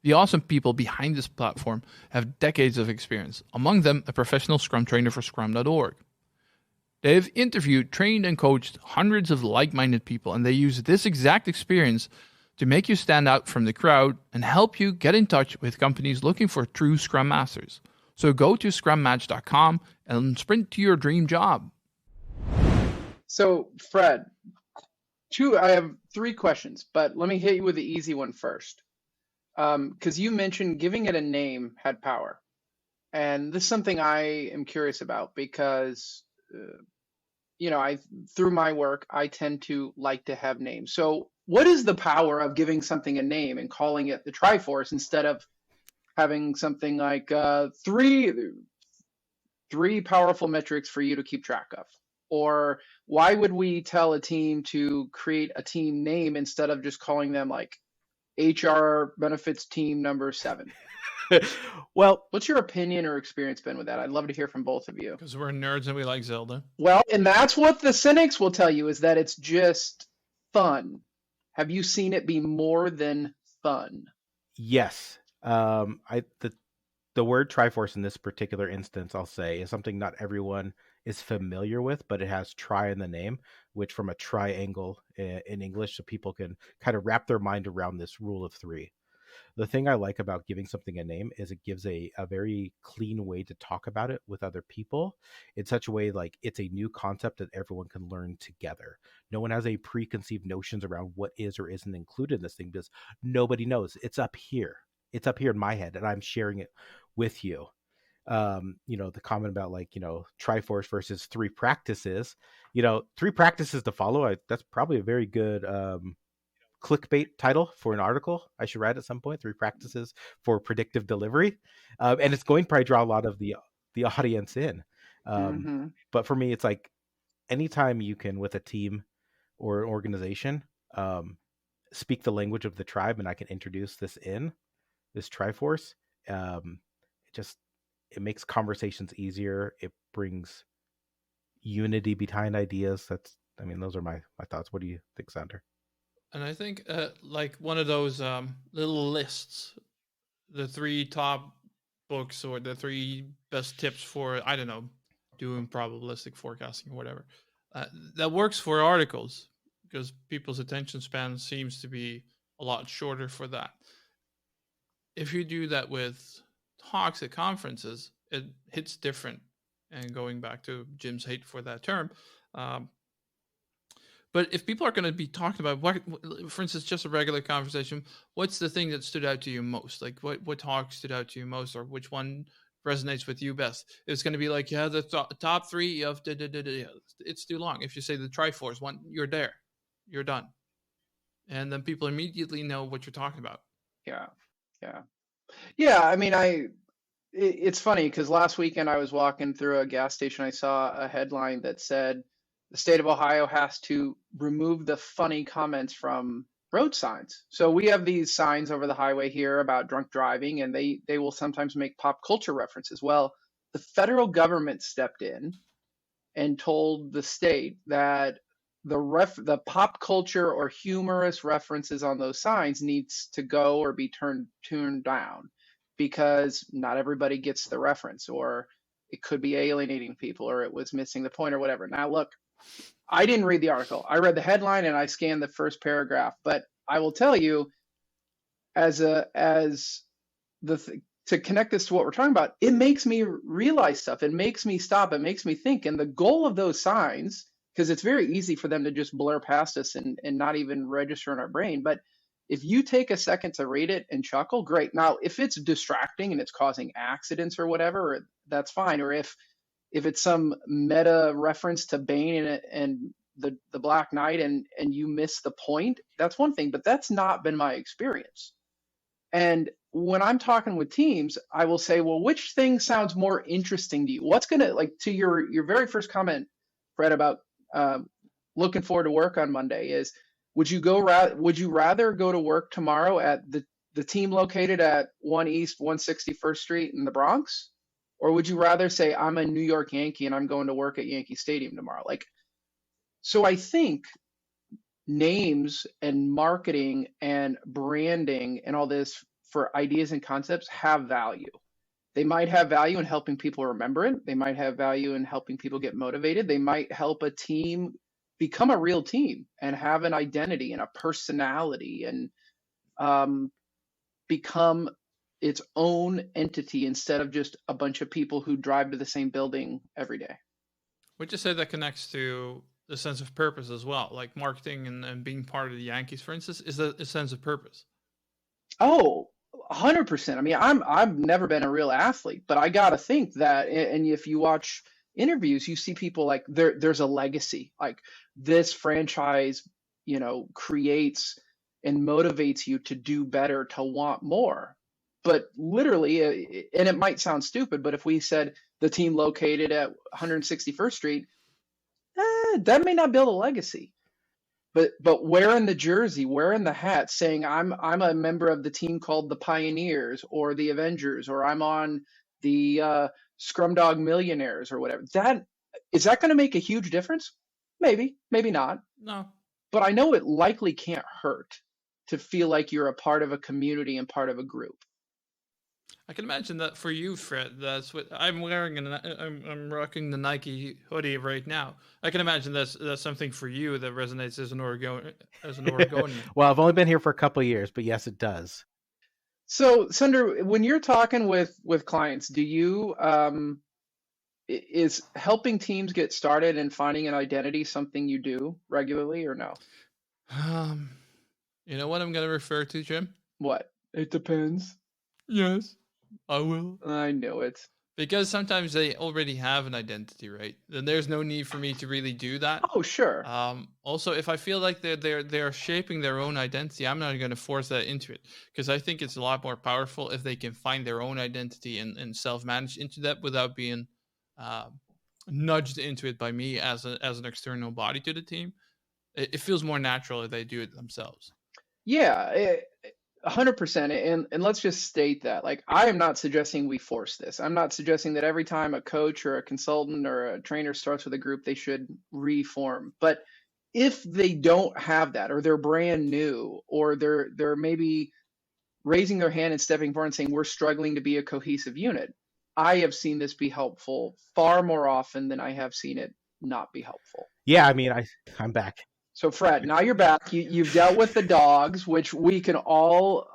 The awesome people behind this platform have decades of experience, among them a professional Scrum trainer for Scrum.org. They have interviewed, trained, and coached hundreds of like-minded people, and they use this exact experience to make you stand out from the crowd and help you get in touch with companies looking for true Scrum Masters. So go to scrummatch.com and sprint to your dream job. So, Fred, I have 3 questions, but let me hit you with the easy one first. Because you mentioned giving it a name had power. And this is something I am curious about because, through my work, I tend to like to have names. So what is the power of giving something a name and calling it the Triforce instead of having something like 3 powerful metrics for you to keep track of, Or why would we tell a team to create a team name instead of just calling them like HR benefits team number 7? Well, What's your opinion or experience been with that? I'd love to hear from both of you. Because we're nerds and we like Zelda. Well, and that's what the cynics will tell you, is that it's just fun. Have you seen it be more than fun? yes. The word Triforce in this particular instance, I'll say, is something not everyone is familiar with, but it has tri in the name, which from a triangle in English, so people can kind of wrap their mind around this rule of 3. The thing I like about giving something a name is it gives a very clean way to talk about it with other people in such a way like it's a new concept that everyone can learn together. No one has a preconceived notions around what is or isn't included in this thing because nobody knows. It's up here. It's up here in my head and I'm sharing it with you. The comment about like, Triforce versus 3 practices, 3 practices to follow. That's probably a very good, clickbait title for an article I should write at some point. 3 practices for predictive delivery, and it's going to probably draw a lot of the audience in. But for me, it's like anytime you can, with a team or an organization, speak the language of the tribe, and I can introduce this Triforce. It makes conversations easier. It brings unity behind ideas. Those are my thoughts. What do you think, Sander? And I think like one of those little lists, the 3 top books or the 3 best tips for, I don't know, doing probabilistic forecasting or whatever, that works for articles because people's attention span seems to be a lot shorter for that. If you do that with talks at conferences, it hits different. And going back to Jim's hate for that term, but if people are going to be talking about what, for instance, just a regular conversation, what's the thing that stood out to you most? Like what talk stood out to you most, or which one resonates with you best? It's going to be like, yeah, the top 3 of it's too long. If you say the Triforce one, you're there, you're done, and then people immediately know what you're talking about. Yeah. It's funny because last weekend I was walking through a gas station. I saw a headline that said the state of Ohio has to remove the funny comments from road signs. So we have these signs over the highway here about drunk driving, and they will sometimes make pop culture references. Well, the federal government stepped in and told the state that the pop culture or humorous references on those signs needs to go or be tuned down, because not everybody gets the reference, or it could be alienating people, or it was missing the point or whatever. Now, look, I didn't read the article. I read the headline and I scanned the first paragraph, but I will tell you, to connect this to what we're talking about, it makes me realize stuff. It makes me stop. It makes me think. And the goal of those signs, because it's very easy for them to just blur past us and not even register in our brain. But if you take a second to read it and chuckle, great. Now, if it's distracting and it's causing accidents or whatever, that's fine. Or if it's some meta reference to Bane and the Black Knight and you miss the point, that's one thing. But that's not been my experience. And when I'm talking with teams, I will say, well, which thing sounds more interesting to you? What's going to, like, to your very first comment, Fred, about looking forward to work on Monday is, would you rather go to work tomorrow at the team located at 1 East 161st Street in the Bronx? Or would you rather say, I'm a New York Yankee and I'm going to work at Yankee Stadium tomorrow? So I think names and marketing and branding and all this for ideas and concepts have value. They might have value in helping people remember it. They might have value in helping people get motivated. They might help a team become a real team and have an identity and a personality and become its own entity instead of just a bunch of people who drive to the same building every day. Would you say that connects to the sense of purpose as well? Like marketing and being part of the Yankees, for instance, is that a sense of purpose? Oh, 100%. I mean, I've never been a real athlete, but I got to think that, and if you watch interviews, you see people like there's a legacy. Like this franchise, creates and motivates you to do better, to want more. But literally, and it might sound stupid, but if we said the team located at 161st Street, that may not build a legacy. But wearing the jersey, wearing the hat, saying I'm a member of the team called the Pioneers or the Avengers, or I'm on the Scrum Dog Millionaires or whatever. That is that going to make a huge difference? Maybe, maybe not. No, But I know it likely can't hurt to feel like you're a part of a community and part of a group. I can imagine that for you, Fred. That's what I'm wearing, and I'm rocking the Nike hoodie right now. I can imagine that's something for you that resonates as an Oregonian. Well, I've only been here for a couple of years, but yes, it does. So, Sunder, when you're talking with clients, do you is helping teams get started and finding an identity something you do regularly or no? You know what I'm going to refer to, Jim? What? It depends. Yes, I will. I knew it. Because sometimes they already have an identity, right? Then there's no need for me to really do that. Oh, sure. Also, if I feel like they're shaping their own identity, I'm not going to force that into it, because I think it's a lot more powerful if they can find their own identity and self-manage into that without being nudged into it by me as an external body to the team. It feels more natural if they do it themselves. Yeah, 100%. And let's just state that, like, I am not suggesting we force this. I'm not suggesting that every time a coach or a consultant or a trainer starts with a group, they should reform. But if they don't have that, or they're brand new, or they're maybe raising their hand and stepping forward and saying, we're struggling to be a cohesive unit, I have seen this be helpful far more often than I have seen it not be helpful. Yeah, I mean, I'm back. So, Fred, now you're back. You've dealt with the dogs, which we can all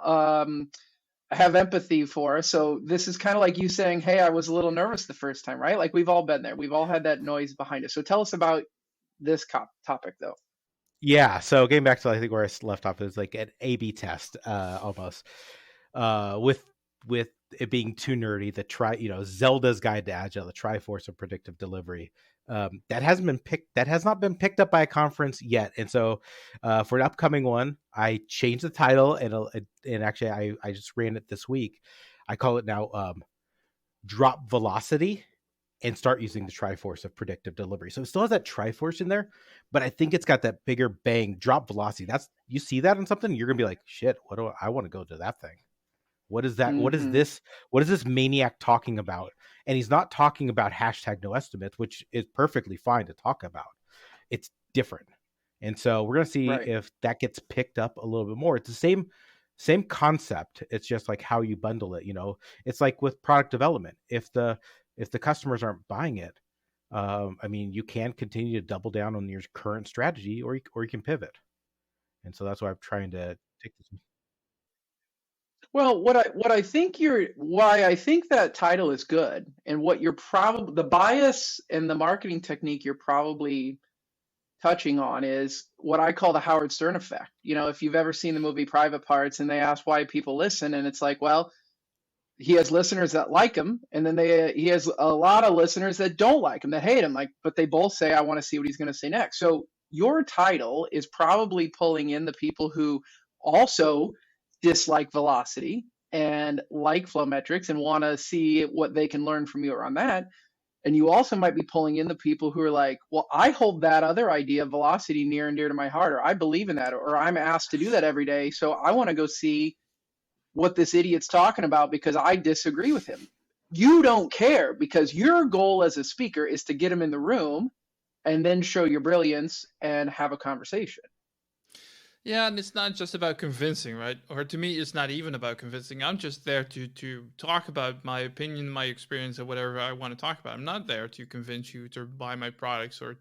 have empathy for. So this is kind of like you saying, hey, I was a little nervous the first time, right? Like, we've all been there. We've all had that noise behind us. So tell us about this topic, though. Yeah, so getting back to, I think, where I left off, is like an A/B test, almost, with it being too nerdy. Zelda's Guide to Agile, the Triforce of Predictive Delivery. That has not been picked up by a conference yet, and so for an upcoming one, I changed the title, and actually I just ran it this week. I call it now Drop Velocity, and start using the Triforce of Predictive Delivery. So it still has that Triforce in there, but I think it's got that bigger bang, drop velocity. You see that on something, you're gonna be like, shit, I want to go to that thing. What is that? Mm-hmm. What is this maniac talking about? And he's not talking about #no estimates, which is perfectly fine to talk about. It's different. And so we're going to see if that gets picked up a little bit more. It's the same concept. It's just like how you bundle it. It's like with product development. If the customers aren't buying it, I mean, you can continue to double down on your current strategy, or you can pivot. And so that's why I'm trying to take this. Well, why I think that title is good, and what you're probably, the bias and the marketing technique you're probably touching on, is what I call the Howard Stern effect. If you've ever seen the movie Private Parts, and they ask why people listen, and it's like, well, he has listeners that like him, and then he has a lot of listeners that don't like him, that hate him, but they both say, I want to see what he's going to say next. So your title is probably pulling in the people who also dislike velocity and like flow metrics and want to see what they can learn from you around that. And you also might be pulling in the people who are like, well, I hold that other idea of velocity near and dear to my heart, or I believe in that, or I'm asked to do that every day, so I want to go see what this idiot's talking about because I disagree with him. You don't care, because your goal as a speaker is to get him in the room and then show your brilliance and have a conversation. Yeah, and it's not just about convincing, right? Or to me, it's not even about convincing. I'm just there to talk about my opinion, my experience, or whatever I want to talk about. I'm not there to convince you to buy my products, or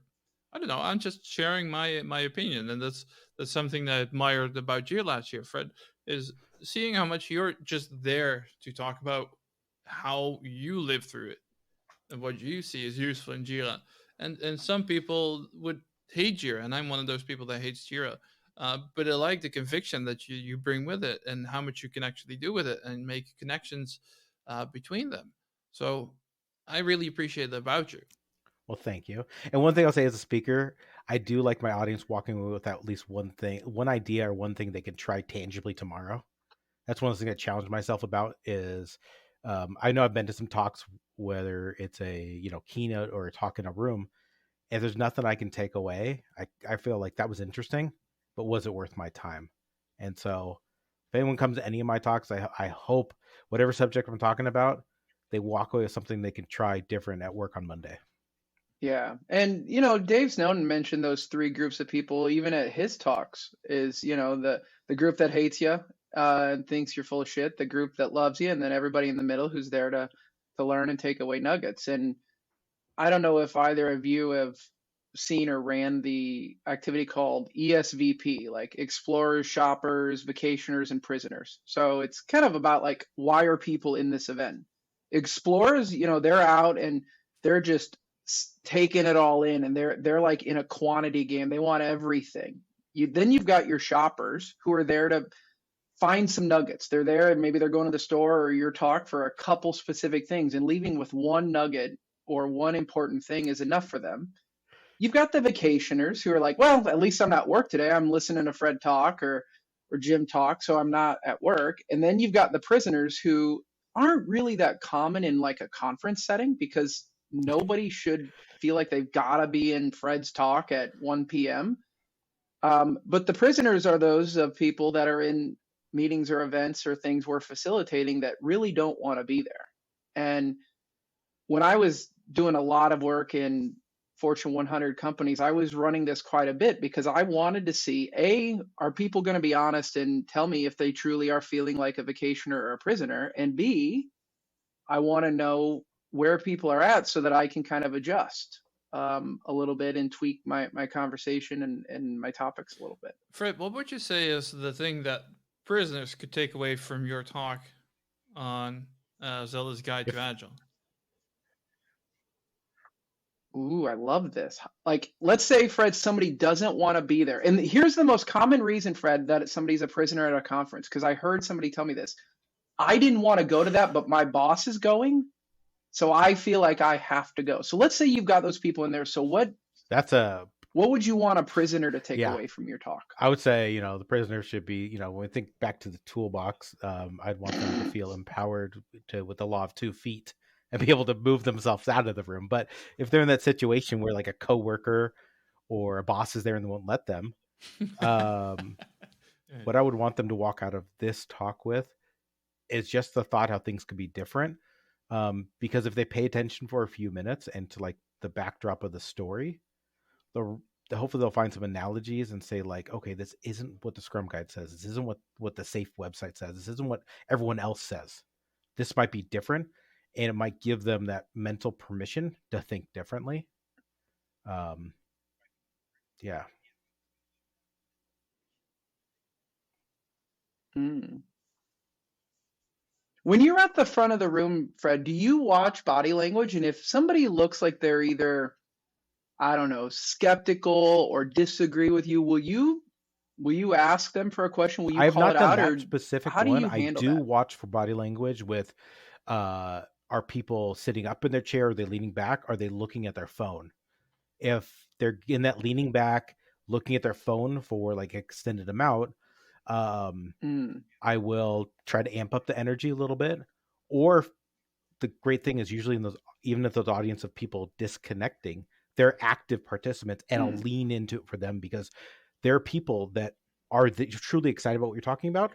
I don't know. I'm just sharing my opinion, and that's something that I admired about you last year, Fred, is seeing how much you're just there to talk about how you live through it and what you see is useful in Jira. And some people would hate Jira, and I'm one of those people that hates Jira. But I like the conviction that you bring with it, and how much you can actually do with it and make connections between them. So I really appreciate that about you. Well, thank you. And one thing I'll say as a speaker, I do like my audience walking away with at least one idea or one thing they can try tangibly tomorrow. That's one of the things I challenge myself about is I know I've been to some talks, whether it's a keynote or a talk in a room, if there's nothing I can take away, I feel like that was interesting, but was it worth my time? And so if anyone comes to any of my talks, I hope whatever subject I'm talking about, they walk away with something they can try different at work on Monday. Yeah. And, Dave Snowden mentioned those three groups of people, even at his talks, is, the group that hates you and thinks you're full of shit, the group that loves you, and then everybody in the middle who's there to learn and take away nuggets. And I don't know if either of you have seen or ran the activity called ESVP, like explorers, shoppers, vacationers, and prisoners. So it's kind of about like, why are people in this event? Explorers, they're out and they're just taking it all in, and they're like in a quantity game. They want everything. Then you've got your shoppers who are there to find some nuggets. They're there and maybe they're going to the store or your talk for a couple specific things, and leaving with one nugget or one important thing is enough for them. You've got the vacationers who are like, well, at least I'm not at work today. I'm listening to Fred talk or Jim talk, so I'm not at work. And then you've got the prisoners who aren't really that common in like a conference setting, because nobody should feel like they've got to be in Fred's talk at 1 p.m. But the prisoners are those of people that are in meetings or events or things we're facilitating that really don't want to be there. And when I was doing a lot of work in Fortune 100 companies, I was running this quite a bit because I wanted to see, A, are people going to be honest and tell me if they truly are feeling like a vacationer or a prisoner? And B, I want to know where people are at so that I can kind of adjust a little bit and tweak my conversation and my topics a little bit. Fred, what would you say is the thing that prisoners could take away from your talk on Zelda's Guide to Agile? Ooh, I love this. Like, let's say, Fred, somebody doesn't want to be there. And here's the most common reason, Fred, that somebody's a prisoner at a conference, because I heard somebody tell me this. I didn't want to go to that, but my boss is going, so I feel like I have to go. So let's say you've got those people in there. So what would you want a prisoner to take away from your talk? I would say, the prisoner should be, when we think back to the toolbox, I'd want them to feel empowered with the law of 2 feet and be able to move themselves out of the room. But if they're in that situation where like a coworker or a boss is there and they won't let them, what I would want them to walk out of this talk with is just the thought how things could be different. Because if they pay attention for a few minutes and to like the backdrop of the story, hopefully they'll find some analogies and say like, okay, this isn't what the Scrum Guide says. This isn't what the SAFe website says. This isn't what everyone else says. This might be different, and it might give them that mental permission to think differently. Yeah. When you're at the front of the room, Fred, do you watch body language? And if somebody looks like they're either, I don't know, skeptical or disagree with you, will you ask them for a question? Will you I've call not it done out, that or specific how do one. you I handle do that? watch for body language with are people sitting up in their chair? Are they leaning back? Are they looking at their phone? If they're in that leaning back, looking at their phone for like extended amount, I will try to amp up the energy a little bit. Or the great thing is usually in those, even if those audience of people disconnecting, they're active participants, and I'll lean into it for them because there are people that are truly excited about what you're talking about.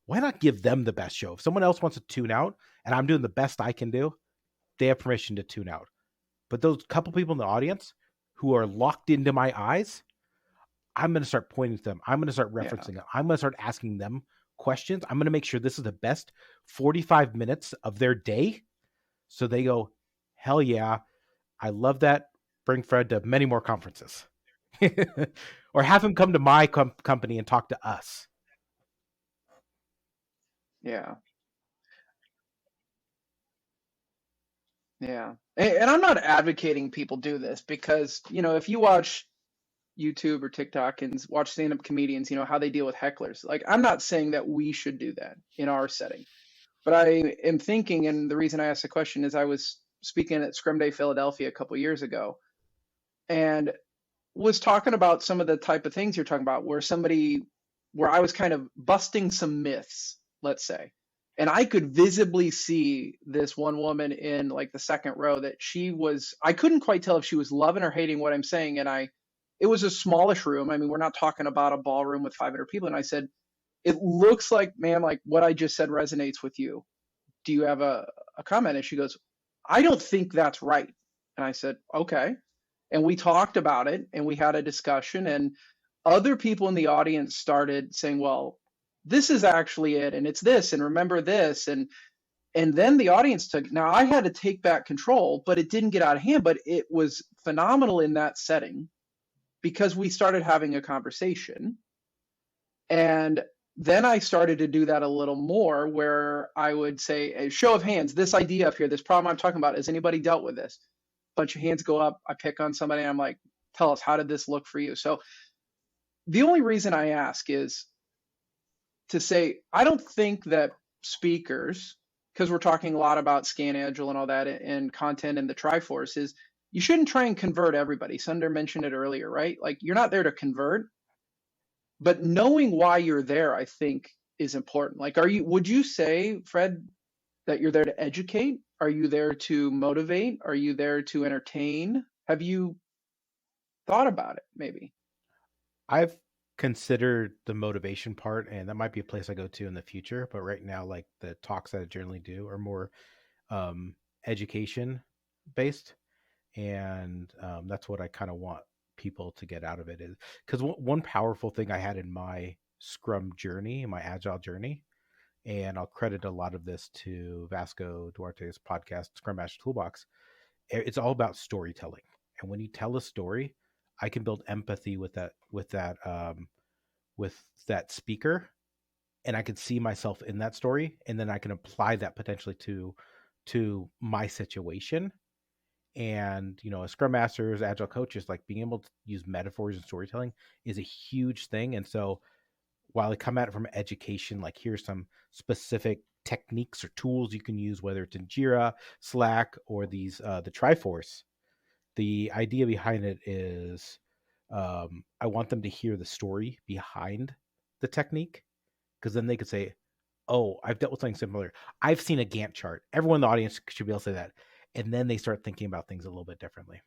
Why not give them the best show? If someone else wants to tune out and I'm doing the best I can do, they have permission to tune out. But those couple people in the audience who are locked into my eyes, I'm going to start pointing to them. I'm going to start referencing them. I'm going to start asking them questions. I'm going to make sure this is the best 45 minutes of their day. So they go, hell yeah, I love that. Bring Fred to many more conferences. Or have him come to my company and talk to us. Yeah. Yeah. And I'm not advocating people do this because, if you watch YouTube or TikTok and watch stand-up comedians, how they deal with hecklers. Like, I'm not saying that we should do that in our setting. But I am thinking, and the reason I asked the question is I was speaking at Scrum Day Philadelphia a couple of years ago and was talking about some of the type of things you're talking about where I was kind of busting some myths, let's say. And I could visibly see this one woman in like the second row that I couldn't quite tell if she was loving or hating what I'm saying. And it was a smallish room. I mean, we're not talking about a ballroom with 500 people. And I said, it looks like, ma'am, like what I just said resonates with you. Do you have a comment? And she goes, I don't think that's right. And I said, okay. And we talked about it and we had a discussion, and other people in the audience started saying, well, this is actually it, and it's this, and remember this. And then the audience now I had to take back control, but it didn't get out of hand. But it was phenomenal in that setting because we started having a conversation. And then I started to do that a little more, where I would say, a show of hands, this idea up here, this problem I'm talking about, has anybody dealt with this? Bunch of hands go up. I pick on somebody. And I'm like, tell us, how did this look for you? So the only reason I ask is to say, I don't think that speakers, because we're talking a lot about Scan Agile and all that and content and the Triforce, is you shouldn't try and convert everybody. Sunder mentioned it earlier, right? Like, you're not there to convert, but knowing why you're there, I think, is important. Like, would you say, Fred, that you're there to educate? Are you there to motivate? Are you there to entertain? Have you thought about it, maybe? I've considered the motivation part, and that might be a place I go to in the future. But right now, like the talks that I generally do are more education based, and that's what I kind of want people to get out of it. Is because one powerful thing I had in my Scrum journey, my Agile journey, and I'll credit a lot of this to Vasco Duarte's podcast, Scrum Master Toolbox. It's all about storytelling, and when you tell a story, I can build empathy with that speaker, and I can see myself in that story, and then I can apply that potentially to my situation. And as Scrum Masters, Agile coaches, like being able to use metaphors and storytelling is a huge thing. And so while I come at it from education, like here's some specific techniques or tools you can use, whether it's in Jira, Slack, or the Triforce, the idea behind it is I want them to hear the story behind the technique, because then they could say, oh, I've dealt with something similar. I've seen a Gantt chart. Everyone in the audience should be able to say that. And then they start thinking about things a little bit differently.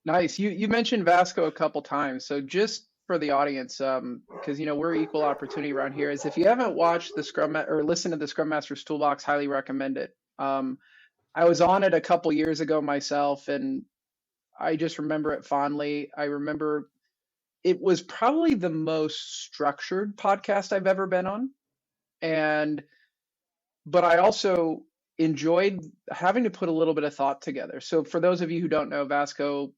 Nice. You mentioned Vasco a couple times. So just for the audience, because we're equal opportunity around here, is if you haven't watched the Scrum or listened to the Scrum Master's Toolbox, highly recommend it. I was on it a couple years ago myself, and I just remember it fondly. I remember it was probably the most structured podcast I've ever been on. But I also enjoyed having to put a little bit of thought together. So for those of you who don't know, Vasco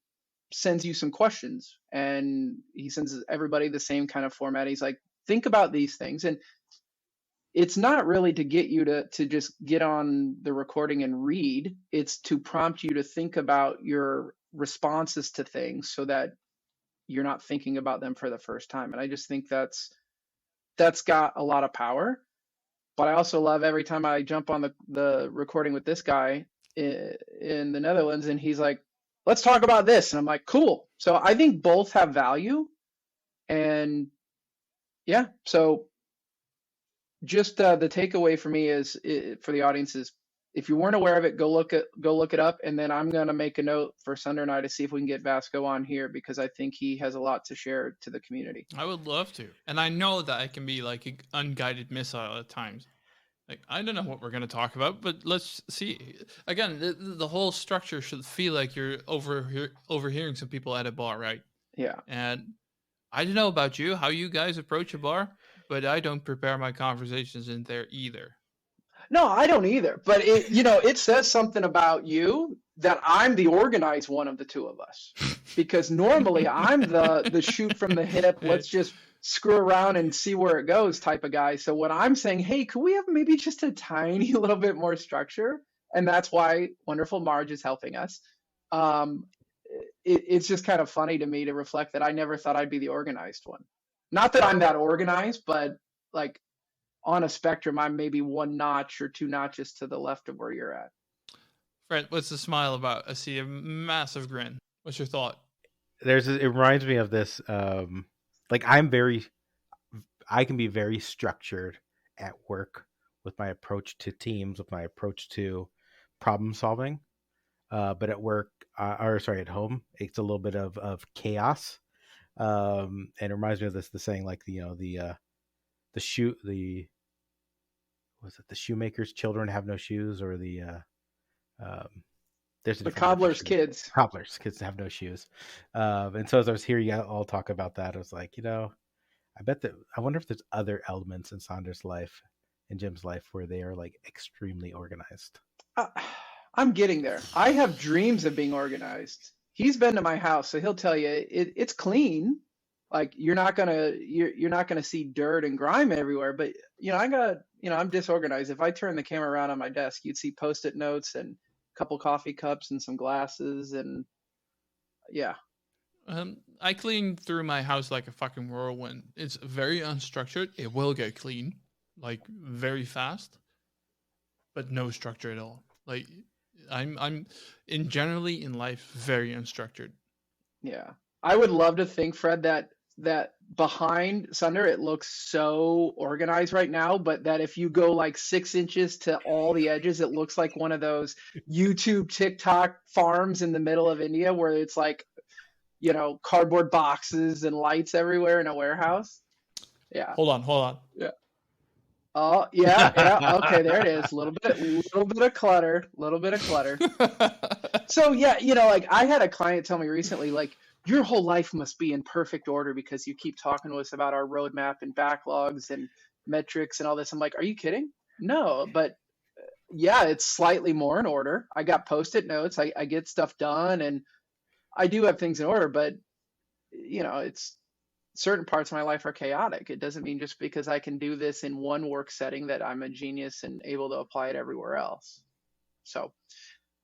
sends you some questions, and he sends everybody the same kind of format. He's like, think about these things. And it's not really to get you to just get on the recording and read. It's to prompt you to think about your responses to things so that you're not thinking about them for the first time. And I just think that's got a lot of power. But I also love every time I jump on the recording with this guy in the Netherlands, and he's like, let's talk about this. And I'm like, cool. So I think both have value. And yeah, so just the takeaway for me for the audience is, if you weren't aware of it, go look it up. And then I'm going to make a note for Sunder and I to see if we can get Vasco on here, because I think he has a lot to share to the community. I would love to. And I know that I can be like an unguided missile at times. Like, I don't know what we're going to talk about, but let's see. Again, the whole structure should feel like you're overhearing some people at a bar, right? Yeah. And I don't know about you, how you guys approach a bar, but I don't prepare my conversations in there either. No, I don't either. But it says something about you that I'm the organized one of the two of us, because normally I'm the shoot from the hip. Let's just screw around and see where it goes type of guy. So when I'm saying, hey, could we have maybe just a tiny little bit more structure? And that's why wonderful Marge is helping us. It's just kind of funny to me to reflect that I never thought I'd be the organized one. Not that I'm that organized, but like, on a spectrum, I'm maybe one notch or two notches to the left of where you're at. Fred, what's the smile about? I see a massive grin. What's your thought? It reminds me of this. Like I can be very structured at work with my approach to teams, with my approach to problem solving. But at work, at home, it's a little bit of chaos. And it reminds me of the saying, like, the shoemaker's children have no shoes, or there's the cobbler's kids. Cobbler's kids have no shoes. And so as I was hearing you all talk about that, I was like, I wonder if there's other elements in Sandra's life and Jim's life where they are like extremely organized. I'm getting there. I have dreams of being organized. He's been to my house, so he'll tell you it's clean. Like you're not gonna see dirt and grime everywhere. But I'm disorganized. If I turn the camera around on my desk, you'd see Post-it notes and a couple coffee cups and some glasses, and yeah. I clean through my house like a fucking whirlwind. It's very unstructured. It will get clean, like very fast, but no structure at all. Like I'm generally in life very unstructured. Yeah, I would love to think, Fred, that behind Sunder it looks so organized right now, but that if you go like 6 inches to all the edges, it looks like one of those YouTube TikTok farms in the middle of India where it's like, cardboard boxes and lights everywhere in a warehouse. Yeah. Hold on. Yeah. Oh, yeah. Okay, there it is. A little bit of clutter. So yeah, like I had a client tell me recently, like, your whole life must be in perfect order because you keep talking to us about our roadmap and backlogs and metrics and all this. I'm like, are you kidding? No, but yeah, it's slightly more in order. I got Post-it notes. I get stuff done, and I do have things in order, but it's certain parts of my life are chaotic. It doesn't mean just because I can do this in one work setting that I'm a genius and able to apply it everywhere else. So,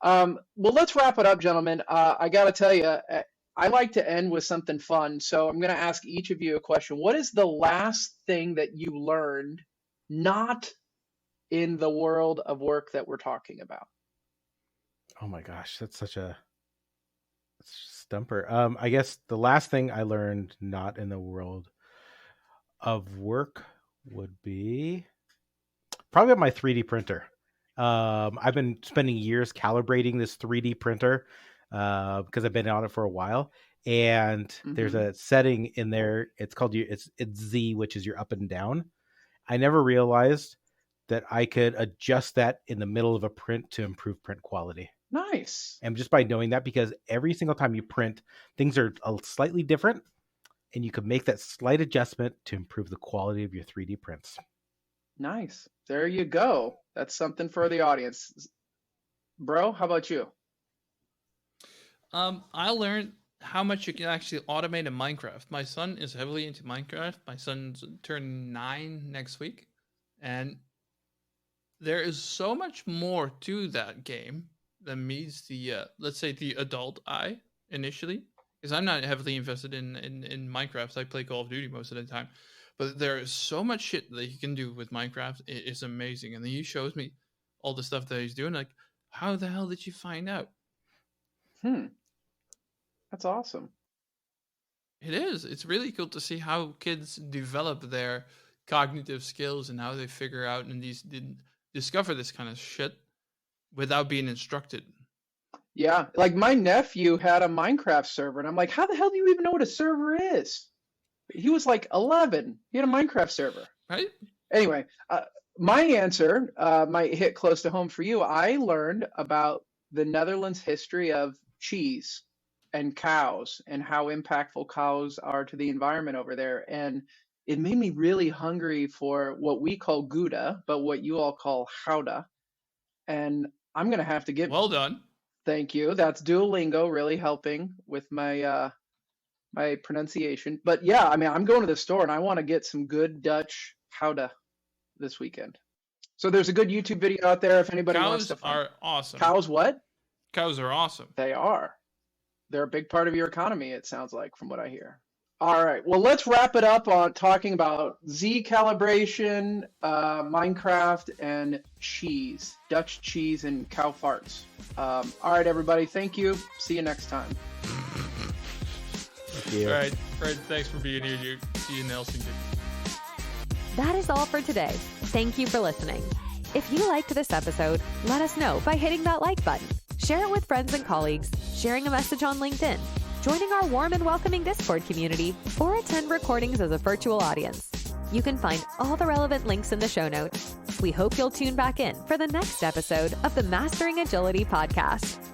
well, let's wrap it up, gentlemen. I got to tell you, I like to end with something fun. So I'm going to ask each of you a question. What is the last thing that you learned not in the world of work that we're talking about? Oh my gosh, that's such a stumper. I guess the last thing I learned not in the world of work would be probably my 3D printer. I've been spending years calibrating this 3D printer because I've been on it for a while, and there's a setting in there. It's called it's Z, which is your up and down. I never realized that I could adjust that in the middle of a print to improve print quality. Nice. And just by knowing that, because every single time you print, things are slightly different, and you can make that slight adjustment to improve the quality of your 3D prints. Nice. There you go. That's something for the audience. Bro, how about you? I learned how much you can actually automate in Minecraft. My son is heavily into Minecraft. My son's turning 9 next week. And there is so much more to that game than meets the, let's say, the adult eye initially. Because I'm not heavily invested in Minecraft. So I play Call of Duty most of the time. But there is so much shit that he can do with Minecraft. It is amazing. And then he shows me all the stuff that he's doing. Like, how the hell did you find out? That's awesome. It is. It's really cool to see how kids develop their cognitive skills and how they figure out and discover this kind of shit without being instructed. Yeah, like my nephew had a Minecraft server, and I'm like, how the hell do you even know what a server is? He was like 11. He had a Minecraft server. Right? Anyway, my answer might hit close to home for you. I learned about the Netherlands' history of cheese and cows and how impactful cows are to the environment over there. And it made me really hungry for what we call Gouda, but what you all call Gouda. And I'm going to have to get... Well done. Thank you. That's Duolingo really helping with my my pronunciation. But yeah, I mean, I'm going to the store and I want to get some good Dutch Gouda this weekend. So there's a good YouTube video out there if anybody wants to find. Cows are awesome. Cows what? Cows are awesome. They are. They're a big part of your economy, it sounds like, from what I hear. All right. Well, let's wrap it up on talking about Z calibration, Minecraft, and cheese. Dutch cheese and cow farts. All right, everybody. Thank you. See you next time. Thank you. All right. Fred, thanks for being here. See you in Helsinki. That is all for today. Thank you for listening. If you liked this episode, let us know by hitting that like button. Share it with friends and colleagues, sharing a message on LinkedIn, joining our warm and welcoming Discord community, or attend recordings as a virtual audience. You can find all the relevant links in the show notes. We hope you'll tune back in for the next episode of the Mastering Agility podcast.